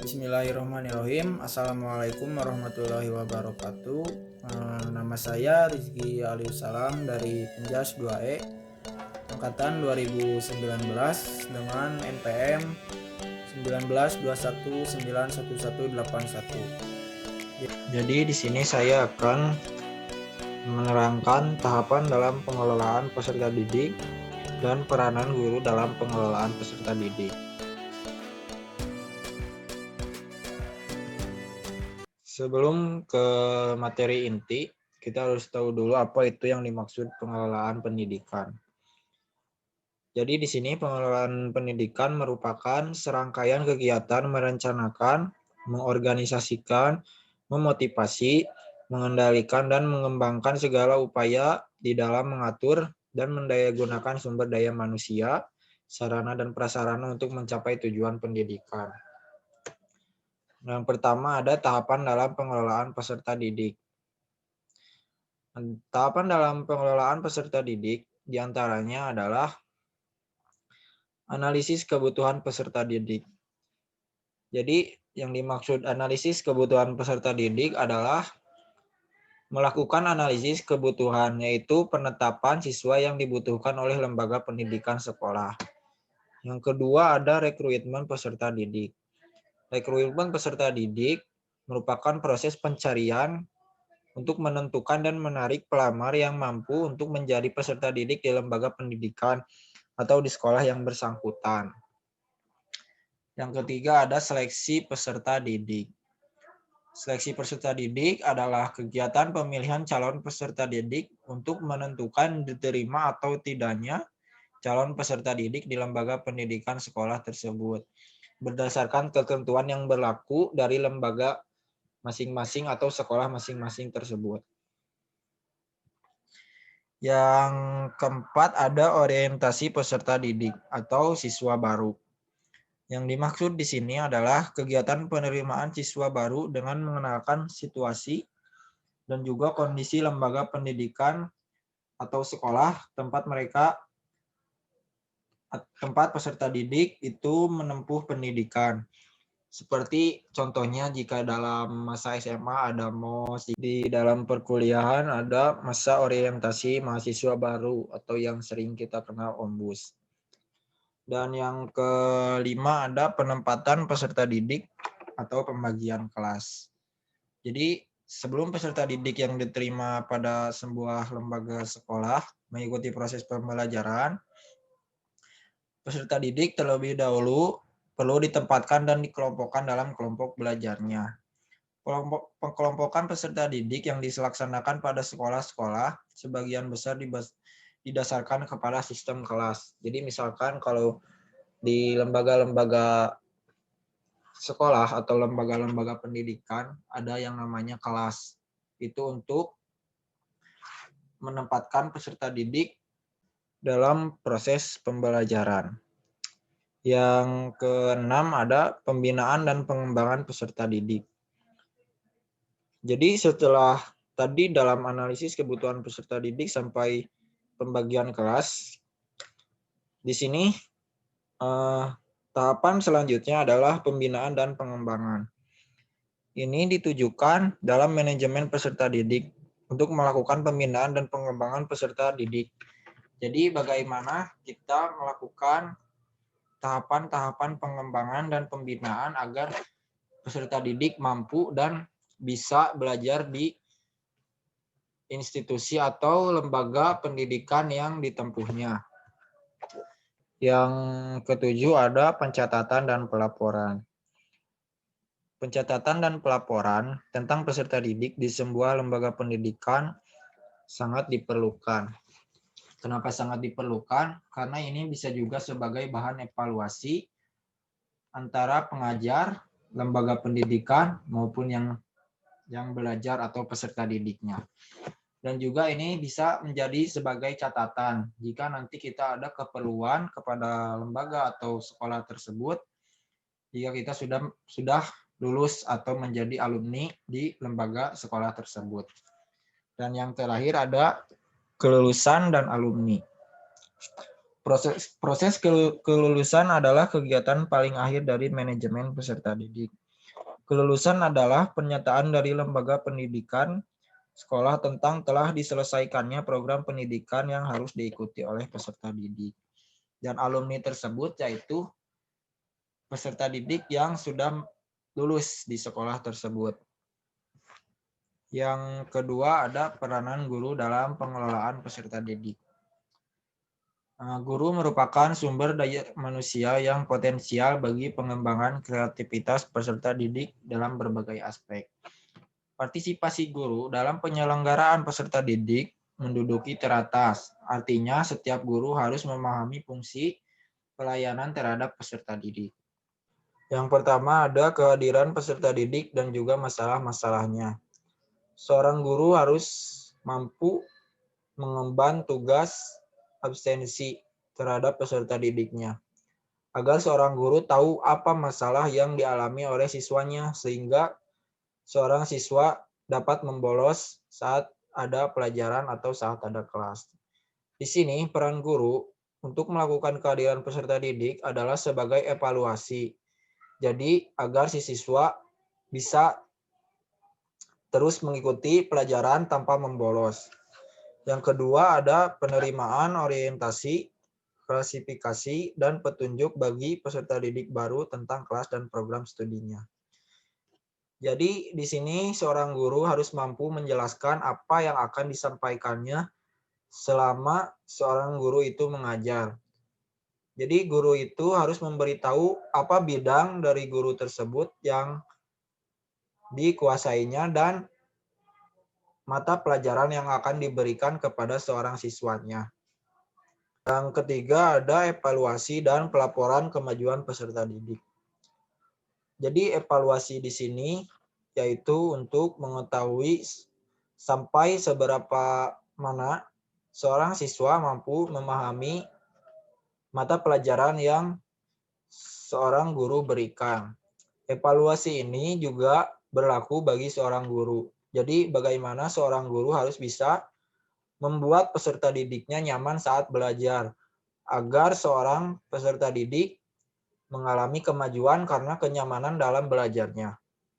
Bismillahirrahmanirrahim. Assalamualaikum warahmatullahi wabarakatuh. Nama saya Rizky Aliussalam dari Penjas 2E angkatan 2019 dengan NPM 1921911181. Jadi di sini saya akan menerangkan tahapan dalam pengelolaan peserta didik dan peranan guru dalam pengelolaan peserta didik. Sebelum ke materi inti, kita harus tahu dulu apa itu yang dimaksud pengelolaan pendidikan. Jadi di sini pengelolaan pendidikan merupakan serangkaian kegiatan merencanakan, mengorganisasikan, memotivasi, mengendalikan dan mengembangkan segala upaya di dalam mengatur dan mendayagunakan sumber daya manusia, sarana dan prasarana untuk mencapai tujuan pendidikan. Yang pertama ada tahapan dalam pengelolaan peserta didik. Tahapan dalam pengelolaan peserta didik diantaranya adalah analisis kebutuhan peserta didik. Jadi yang dimaksud analisis kebutuhan peserta didik adalah melakukan analisis kebutuhan, yaitu penetapan siswa yang dibutuhkan oleh lembaga pendidikan sekolah. Yang kedua ada rekrutmen peserta didik. Rekrutmen peserta didik merupakan proses pencarian untuk menentukan dan menarik pelamar yang mampu untuk menjadi peserta didik di lembaga pendidikan atau di sekolah yang bersangkutan. Yang ketiga ada seleksi peserta didik. Seleksi peserta didik adalah kegiatan pemilihan calon peserta didik untuk menentukan diterima atau tidaknya calon peserta didik di lembaga pendidikan sekolah tersebut berdasarkan ketentuan yang berlaku dari lembaga masing-masing atau sekolah masing-masing tersebut. Yang keempat ada orientasi peserta didik atau siswa baru. Yang dimaksud di sini adalah kegiatan penerimaan siswa baru dengan mengenalkan situasi dan juga kondisi lembaga pendidikan atau sekolah tempat peserta didik itu menempuh pendidikan. Seperti contohnya jika dalam masa SMA ada MOS, di dalam perkuliahan ada masa orientasi mahasiswa baru atau yang sering kita kenal OMBUS. Dan yang kelima ada penempatan peserta didik atau pembagian kelas. Jadi sebelum peserta didik yang diterima pada sebuah lembaga sekolah mengikuti proses pembelajaran, peserta didik terlebih dahulu perlu ditempatkan dan dikelompokkan dalam kelompok belajarnya. Pengelompokan peserta didik yang dilaksanakan pada sekolah-sekolah sebagian besar didasarkan kepada sistem kelas. Jadi misalkan kalau di lembaga-lembaga sekolah atau lembaga-lembaga pendidikan ada yang namanya kelas. Itu untuk menempatkan peserta didik dalam proses pembelajaran. Yang keenam ada pembinaan dan pengembangan peserta didik. Jadi setelah tadi dalam analisis kebutuhan peserta didik sampai pembagian kelas, di sini tahapan selanjutnya adalah pembinaan dan pengembangan. Ini ditujukan dalam manajemen peserta didik untuk melakukan pembinaan dan pengembangan peserta didik. Jadi bagaimana kita melakukan tahapan-tahapan pengembangan dan pembinaan agar peserta didik mampu dan bisa belajar di institusi atau lembaga pendidikan yang ditempuhnya. Yang ketujuh ada pencatatan dan pelaporan. Pencatatan dan pelaporan tentang peserta didik di sebuah lembaga pendidikan sangat diperlukan. Kenapa sangat diperlukan? Karena ini bisa juga sebagai bahan evaluasi antara pengajar, lembaga pendidikan, maupun yang belajar atau peserta didiknya. Dan juga ini bisa menjadi sebagai catatan jika nanti kita ada keperluan kepada lembaga atau sekolah tersebut jika kita sudah lulus atau menjadi alumni di lembaga sekolah tersebut. Dan yang terakhir ada kelulusan dan alumni. Proses kelulusan adalah kegiatan paling akhir dari manajemen peserta didik. Kelulusan adalah pernyataan dari lembaga pendidikan sekolah tentang telah diselesaikannya program pendidikan yang harus diikuti oleh peserta didik. Dan alumni tersebut yaitu peserta didik yang sudah lulus di sekolah tersebut. Yang kedua ada peranan guru dalam pengelolaan peserta didik. Guru merupakan sumber daya manusia yang potensial bagi pengembangan kreativitas peserta didik dalam berbagai aspek. Partisipasi guru dalam penyelenggaraan peserta didik menduduki teratas. Artinya setiap guru harus memahami fungsi pelayanan terhadap peserta didik. Yang pertama ada kehadiran peserta didik dan juga masalah-masalahnya. Seorang guru harus mampu mengemban tugas absensi terhadap peserta didiknya, agar seorang guru tahu apa masalah yang dialami oleh siswanya, sehingga seorang siswa dapat membolos saat ada pelajaran atau saat ada kelas. Di sini peran guru untuk melakukan kehadiran peserta didik adalah sebagai evaluasi. Jadi agar si siswa bisa terus mengikuti pelajaran tanpa membolos. Yang kedua ada penerimaan orientasi, klasifikasi, dan petunjuk bagi peserta didik baru tentang kelas dan program studinya. Jadi di sini seorang guru harus mampu menjelaskan apa yang akan disampaikannya selama seorang guru itu mengajar. Jadi guru itu harus memberitahu apa bidang dari guru tersebut yang dikuasainya dan mata pelajaran yang akan diberikan kepada seorang siswanya. Yang ketiga ada evaluasi dan pelaporan kemajuan peserta didik. Jadi evaluasi di sini yaitu untuk mengetahui sampai seberapa mana seorang siswa mampu memahami mata pelajaran yang seorang guru berikan. Evaluasi ini juga berlaku bagi seorang guru. Jadi bagaimana seorang guru harus bisa membuat peserta didiknya nyaman saat belajar, agar seorang peserta didik mengalami kemajuan karena kenyamanan dalam belajarnya.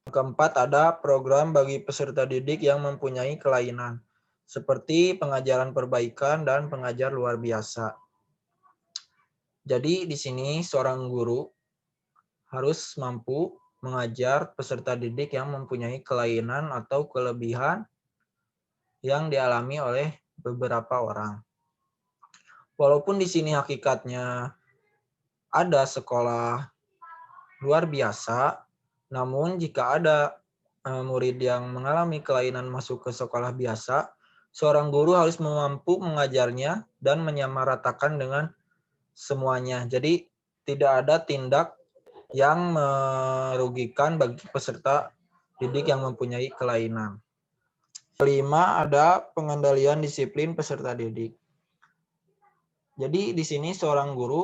Yang keempat ada program bagi peserta didik yang mempunyai kelainan, seperti pengajaran perbaikan dan pengajar luar biasa. Jadi di sini seorang guru harus mampu mengajar peserta didik yang mempunyai kelainan atau kelebihan yang dialami oleh beberapa orang. Walaupun di sini hakikatnya ada sekolah luar biasa, namun jika ada murid yang mengalami kelainan masuk ke sekolah biasa, seorang guru harus mampu mengajarnya dan menyamaratakan dengan semuanya. Jadi tidak ada tindak yang merugikan bagi peserta didik yang mempunyai kelainan. Kelima ada pengendalian disiplin peserta didik. Jadi di sini seorang guru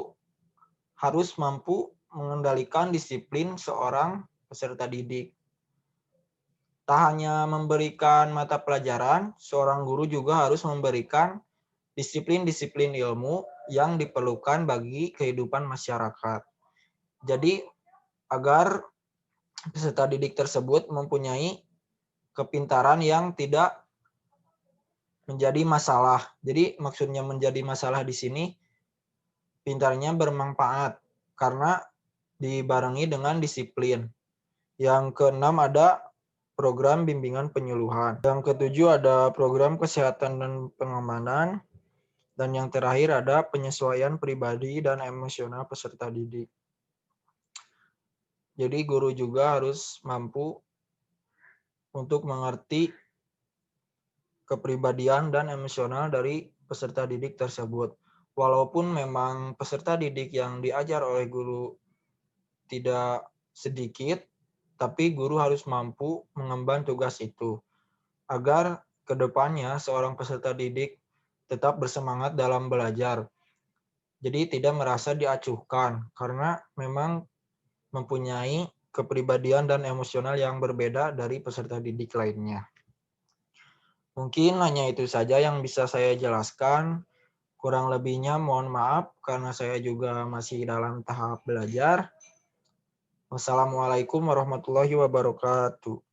harus mampu mengendalikan disiplin seorang peserta didik. Tak hanya memberikan mata pelajaran, seorang guru juga harus memberikan disiplin-disiplin ilmu yang diperlukan bagi kehidupan masyarakat. Jadi agar peserta didik tersebut mempunyai kepintaran yang tidak menjadi masalah. Jadi maksudnya menjadi masalah di sini, pintarnya bermanfaat karena dibarengi dengan disiplin. Yang keenam ada program bimbingan penyuluhan. Yang ketujuh ada program kesehatan dan pengamanan. Dan yang terakhir ada penyesuaian pribadi dan emosional peserta didik. Jadi guru juga harus mampu untuk mengerti kepribadian dan emosional dari peserta didik tersebut. Walaupun memang peserta didik yang diajar oleh guru tidak sedikit, tapi guru harus mampu mengemban tugas itu agar kedepannya seorang peserta didik tetap bersemangat dalam belajar. Jadi tidak merasa diacuhkan karena memang mempunyai kepribadian dan emosional yang berbeda dari peserta didik lainnya. Mungkin hanya itu saja yang bisa saya jelaskan. Kurang lebihnya mohon maaf karena saya juga masih dalam tahap belajar. Wassalamualaikum warahmatullahi wabarakatuh.